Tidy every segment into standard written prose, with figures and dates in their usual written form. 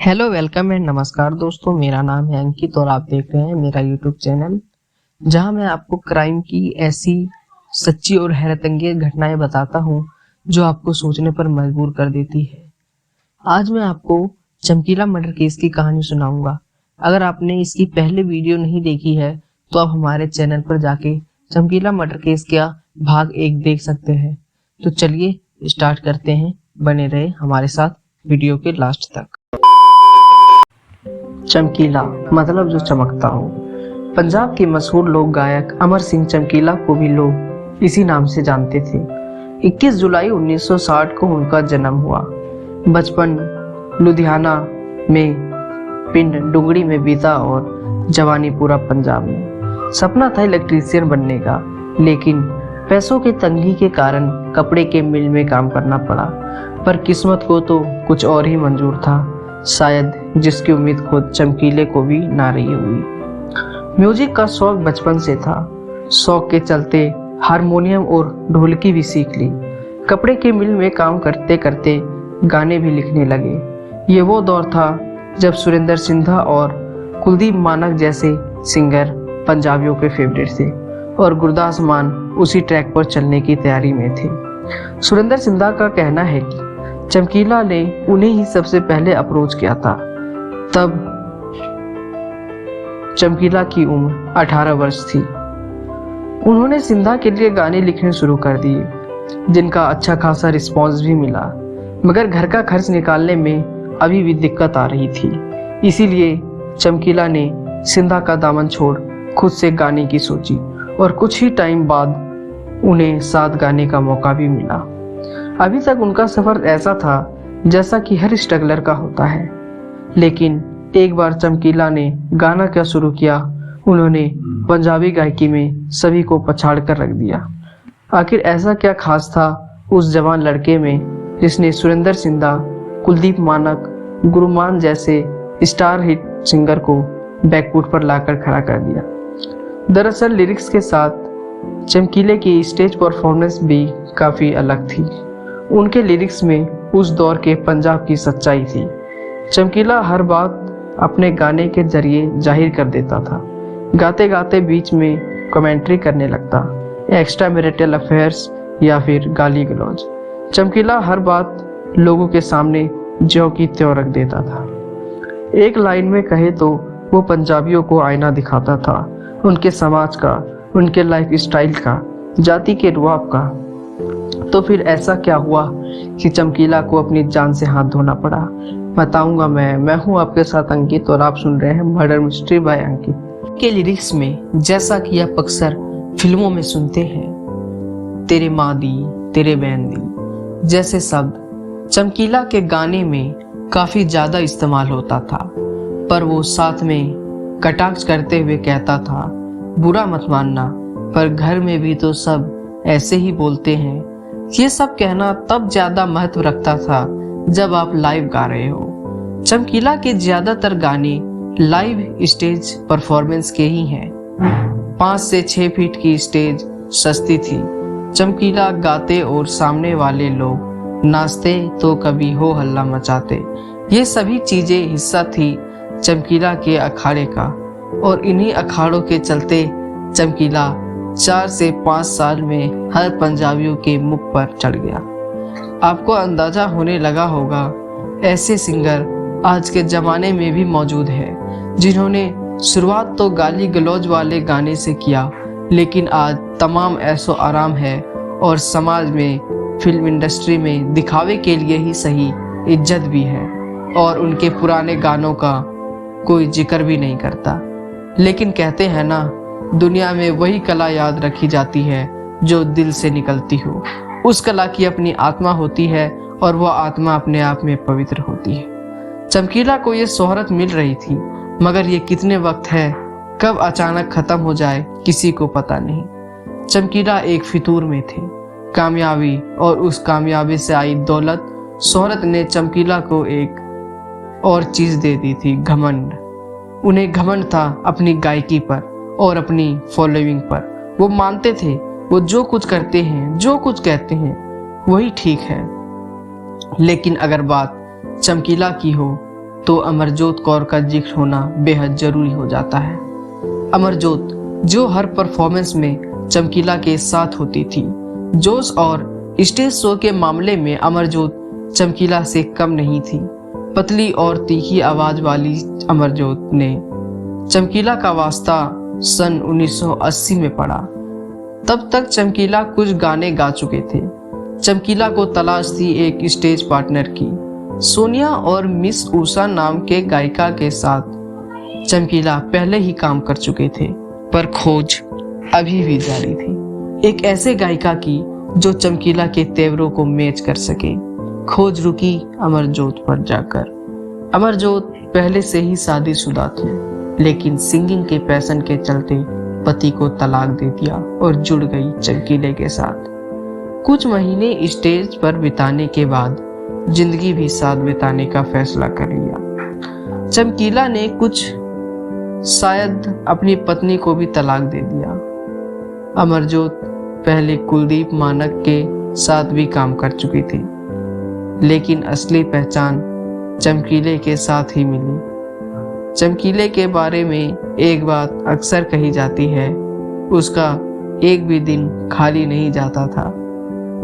Hello welcome and नमस्कार दोस्तों, मेरा नाम है अंकित और आप देख रहे हैं मेरा यूट्यूब चैनल, जहां मैं आपको क्राइम की ऐसी सच्ची और हैरतअंगेज घटनाएं बताता हूं जो आपको सोचने पर मजबूर कर देती है। आज मैं आपको चमकीला मर्डर केस की कहानी सुनाऊंगा। अगर आपने इसकी पहले वीडियो नहीं देखी है तो आप हमारे चैनल पर जाके चमकीला मर्डर केस का भाग 1 देख सकते हैं। तो चलिए स्टार्ट करते हैं, बने रहे हमारे साथ वीडियो के लास्ट तक। चमकीला मतलब जो चमकता हो। पंजाब के मशहूर लोक गायक अमर सिंह चमकीला को भी लोग इसी नाम से जानते थे। 21 जुलाई 1960 को उनका जन्म हुआ। बचपन लुधियाना में पिंड डुंगरी में बीता और जवानी पूरा पंजाब में। सपना था इलेक्ट्रीशियन बनने का, लेकिन पैसों की तंगी के कारण कपड़े के मिल में काम करना पड़ा। पर किस्मत को तो कुछ और ही मंजूर था, शायद जिसकी उम्मीद खुद चमकीले को भी ना रही हुई। म्यूजिक का शौक बचपन से था। शौक के चलते हारमोनियम और ढोलकी भी सीख ली। कपड़े के मिल में काम करते करते गाने भी लिखने लगे। ये वो दौर था जब सुरेंद्र सिंधा और कुलदीप मानक जैसे सिंगर पंजाबियों के फेवरेट थे और गुरदास मान उसी ट्रैक पर चलने की तैयारी में थे। सुरेंद्र सिंधा का कहना है कि चमकीला ने उन्हें ही सबसे पहले अप्रोच किया था। तब चमकीला की उम्र 18 वर्ष थी। उन्होंने सिंधा के लिए गाने लिखने शुरू कर दिए, जिनका अच्छा खासा रिस्पांस भी मिला, मगर घर का खर्च निकालने में अभी भी दिक्कत आ रही थी। इसीलिए चमकीला ने सिंधा का दामन छोड़ खुद से गाने की सोची और कुछ ही टाइम बाद उन्हें साथ गाने का मौका भी मिला। अभी तक उनका सफर ऐसा था जैसा कि हर स्ट्रगलर का होता है, लेकिन एक बार चमकीला ने गाना क्या शुरू किया, उन्होंने पंजाबी गायकी में सभी को पछाड़ कर रख दिया। आखिर ऐसा क्या खास था उस जवान लड़के में जिसने सुरेंद्र सिंधा, कुलदीप मानक, गुरुमान जैसे स्टार हिट सिंगर को बैकफुट पर लाकर खड़ा कर दिया। दरअसल लिरिक्स के साथ चमकीले की स्टेज परफॉर्मेंस भी काफी अलग थी। उनके लिरिक्स में उस दौर के पंजाब की सच्चाई थी। चमकीला हर बात अपने गाने के जरिए जाहिर कर देता था। गाते गाते बीच में कमेंट्री करने लगता, एक्स्ट्रा मैरिटल अफेयर्स या फिर गाली गलौज। चमकीला हर बात लोगों के सामने ज्यों की त्यों रख देता था। एक लाइन में कहे तो वो पंजाबियों को आईना दिखाता था, उनके समाज का, उनके लाइफ स्टाइल का, जाति के रुआब का। तो फिर ऐसा क्या हुआ कि चमकीला को अपनी जान से हाथ धोना पड़ा? बताऊंगा मैं हूं आपके साथ अंकित और आप सुन रहे हैं मर्डर मिस्ट्री बाय अंकित। के लिरिक्स में जैसा कि आप अक्सर फिल्मों में सुनते हैं, तेरे माँ दी, तेरे बहन दी जैसे शब्द चमकीला के गाने में काफी ज्यादा इस्तेमाल होता था। पर वो साथ में कटाक्ष करते हुए कहता था, बुरा मत मानना, पर घर में भी तो सब ऐसे ही बोलते हैं। ये सब कहना तब ज्यादा महत्व रखता था जब आप लाइव गा रहे हो। चमकीला के ज्यादातर गाने लाइव स्टेज परफॉर्मेंस के ही हैं। 5 से 6 फीट की स्टेज सस्ती थी। चमकीला गाते और सामने वाले लोग नाचते तो कभी हो हल्ला मचाते। ये सभी चीजें हिस्सा थी चमकीला के अखाड़े का, और इन्हीं अखाड़ों के चलते चमकीला 4 से 5 साल में हर पंजाबियों के मुख पर चढ़ गया। आपको अंदाजा होने लगा होगा, ऐसे सिंगर आज के जमाने में भी मौजूद हैं जिन्होंने शुरुआत तो गाली गलौज वाले गाने से किया, लेकिन आज तमाम ऐसो आराम है और समाज में, फिल्म इंडस्ट्री में दिखावे के लिए ही सही इज्जत भी है, और उनके पुराने गानों का कोई जिक्र भी नहीं करता। लेकिन कहते हैं ना, दुनिया में वही कला याद रखी जाती है जो दिल से निकलती हो। उस कला की अपनी आत्मा होती है और वह आत्मा अपने आप में पवित्र होती है। चमकीला को ये शोहरत मिल रही थी, मगर ये कितने वक्त है, कब अचानक खत्म हो जाए किसी को पता नहीं। चमकीला एक फितूर में थे, कामयाबी और उस कामयाबी से आई दौलत। शोहरत ने चमकीला को एक और चीज दे दी थी, घमंड। उन्हें घमंड था अपनी गायकी पर और अपनी फॉलोइंग पर। वो मानते थे वो जो कुछ करते हैं, जो कुछ कहते हैं वही ठीक है। लेकिन अगर बात चमकीला की हो तो अमरजोत कौर का जिक्र होना बेहद जरूरी हो जाता है। अमरजोत जो हर परफॉर्मेंस में चमकीला के साथ होती थी, जोश और स्टेज शो के मामले में अमरजोत चमकीला से कम नहीं थी। पतली और तीखी आवाज वाली अमरजोत ने चमकीला का वास्ता सन 1980 में पड़ा। तब तक चमकीला कुछ गाने गा चुके थे। चमकीला को तलाश थी एक स्टेज पार्टनर की। सोनिया और मिस उषा नाम के गायिका के साथ चमकीला पहले ही काम कर चुके थे, पर खोज अभी भी जारी थी। एक ऐसे गायिका की जो चमकीला के तेवरों को मैच कर सके। खोज रुकी अमरजोत पर जाकर। अमरजोत पहले से ही शादीशुदा थी, लेकिन सिंगिंग के पैशन के चलते पति को तलाक दे दिया और जुड़ गई चमकीले के साथ। कुछ महीने स्टेज पर बिताने के बाद जिंदगी भी साथ बिताने का फैसला कर लिया। चमकीला ने कुछ शायद अपनी पत्नी को भी तलाक दे दिया। अमरजोत पहले कुलदीप मानक के साथ भी काम कर चुकी थी, लेकिन असली पहचान चमकीले के साथ ही मिली। चमकीले के बारे में एक बात अक्सर कही जाती है, उसका एक भी दिन खाली नहीं जाता था।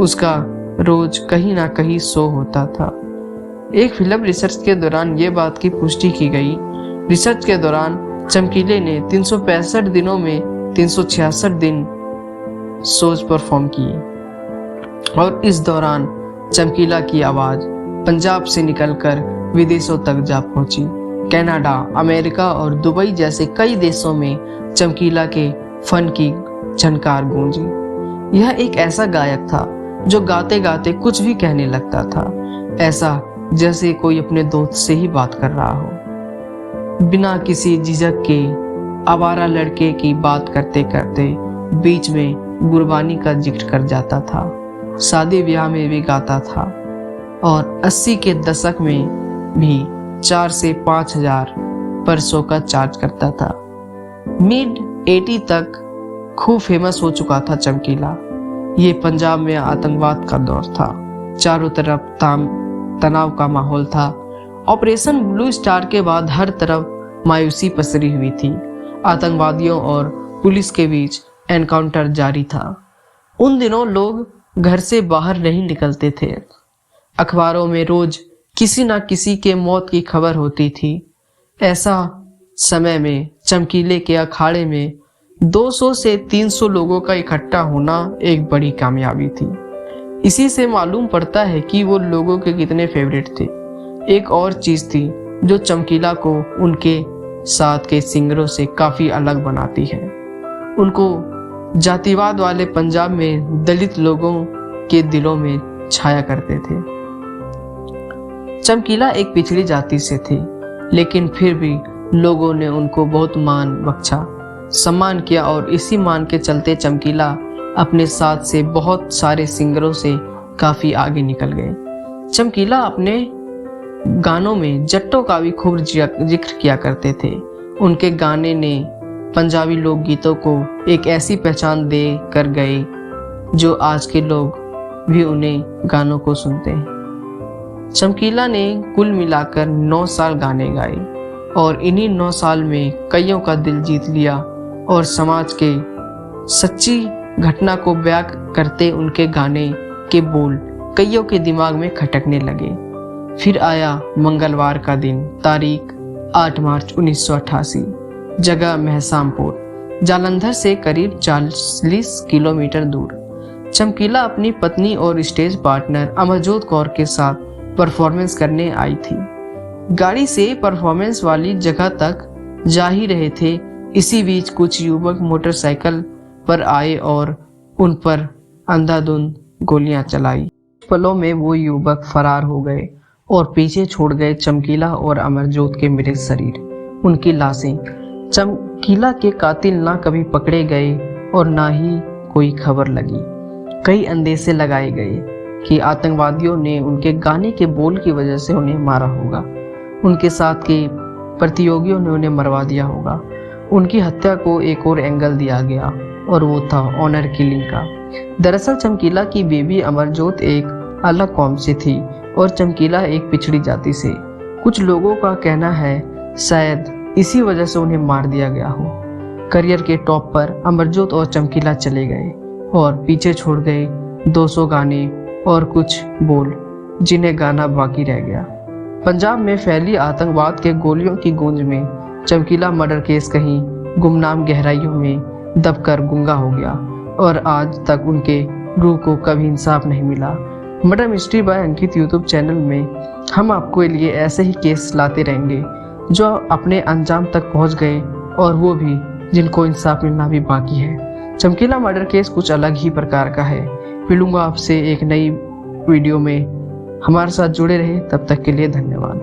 उसका रोज कहीं ना कहीं शो होता था। एक फिल्म रिसर्च के दौरान ये बात की पुष्टि की गई। रिसर्च के दौरान चमकीले ने 365 दिनों में 366 दिन शोज परफॉर्म किए, और इस दौरान चमकीला की आवाज पंजाब से निकलकर विदेशों तक जा पहुंची। कनाडा, अमेरिका और दुबई जैसे कई देशों में चमकीला के फन की झनकार गूंजी। यह एक ऐसा गायक था जो गाते गाते कुछ भी कहने लगता था, ऐसा जैसे कोई अपने दोस्त से ही बात कर रहा हो। बिना किसी झिझक के आवारा लड़के की बात करते करते बीच में गुरबानी का जिक्र कर जाता था। शादी ब्याह में भी गाता था, और 80 के दशक में भी 4 से 5,000 पर शो का चार्ज करता था। मिड 80 तक खूब फेमस हो चुका था चमकीला। ये पंजाब में आतंकवाद का दौर था। चारों तरफ तनाव का माहौल था। ऑपरेशन ब्लू स्टार के बाद हर तरफ मायूसी पसरी हुई थी। आतंकवादियों और पुलिस के बीच एनकाउंटर जारी था। उन दिनों लोग घर से बाहर नहीं निकलते थे। अखबारों में रोज किसी न किसी के मौत की खबर होती थी। ऐसा समय में चमकीले के अखाड़े में 200 से 300 लोगों का इकट्ठा होना एक बड़ी कामयाबी थी। इसी से मालूम पड़ता है कि वो लोगों के कितने फेवरेट थे। एक और चीज थी जो चमकीला को उनके साथ के सिंगरों से काफी अलग बनाती है। उनको जातिवाद वाले पंजाब में दलित लोगों के दिलों में छाया करते थे। चमकीला एक पिछड़ी जाति से थे, लेकिन फिर भी लोगों ने उनको बहुत मान बख्शा, सम्मान किया, और इसी मान के चलते चमकीला अपने साथ से बहुत सारे सिंगरों से काफी आगे निकल गए। चमकीला अपने गानों में जट्टों का भी खूब जिक्र किया करते थे। उनके गाने ने पंजाबी लोकगीतों को एक ऐसी पहचान दे कर गए जो आज के लोग भी उन्हें गानों को सुनते हैं। चमकीला ने कुल मिलाकर 9 साल गाने गाए, और इन्हीं 9 साल में कईयों का दिल जीत लिया, और समाज के सच्ची घटना को बयां करते उनके गाने के बोल कईयों के दिमाग में खटकने लगे। फिर आया मंगलवार का दिन, तारीख 8 मार्च 1988, जगह महसामपुर, जालंधर से करीब 40 किलोमीटर दूर। चमकीला अपनी पत्नी और स्टेज पार्टनर अमरजोत कौर के साथ परफॉर्मेंस करने आई थी। गाड़ी से परफॉर्मेंस वाली जगह तक जा ही रहे थे। इसी बीच कुछ युवक मोटरसाइकिल पर आए और उन पर अंधाधुंध गोलियां चलाई। पलों में वो युवक फरार हो गए और पीछे छोड़ गए चमकीला और अमरजोत के मृत शरीर, उनकी लाशें। चमकीला के कातिल ना कभी पकड़े गए और ना ही कोई खबर लगी। कई अंदेशे लगाए गए कि आतंकवादियों ने उनके गाने के बोल की वजह से उन्हें मारा होगा, उनके साथ के प्रतियोगियों ने उन्हें मरवा दिया होगा। उनकी हत्या को एक और एंगल दिया गया, और वो था ऑनर किलिंग का। दरअसल चमकीला की बेबी अमरजोत एक अलग कौम से थी और चमकीला एक पिछड़ी जाति से। कुछ लोगों का कहना है शायद इसी वजह से उन्हें मार दिया गया हो। करियर के टॉप पर अमरजोत और चमकीला चले गए और पीछे छोड़ गए 200 गाने और कुछ बोल जिन्हें गाना बाकी रह गया। पंजाब में फैली आतंकवाद के गोलियों की गूंज में चमकीला मर्डर केस कहीं गुमनाम गहराइयों में दबकर गूंगा हो गया और आज तक उनके रूह को कभी इंसाफ नहीं मिला। मर्डर मिस्ट्री बाय अंकित यूट्यूब चैनल में हम आपके लिए ऐसे ही केस लाते रहेंगे जो अपने अंजाम तक पहुंच गए और वो भी जिनको इंसाफ मिलना भी बाकी है। चमकीला मर्डर केस कुछ अलग ही प्रकार का है। मिलूंगा आपसे एक नई वीडियो में। हमारे साथ जुड़े रहे, तब तक के लिए धन्यवाद।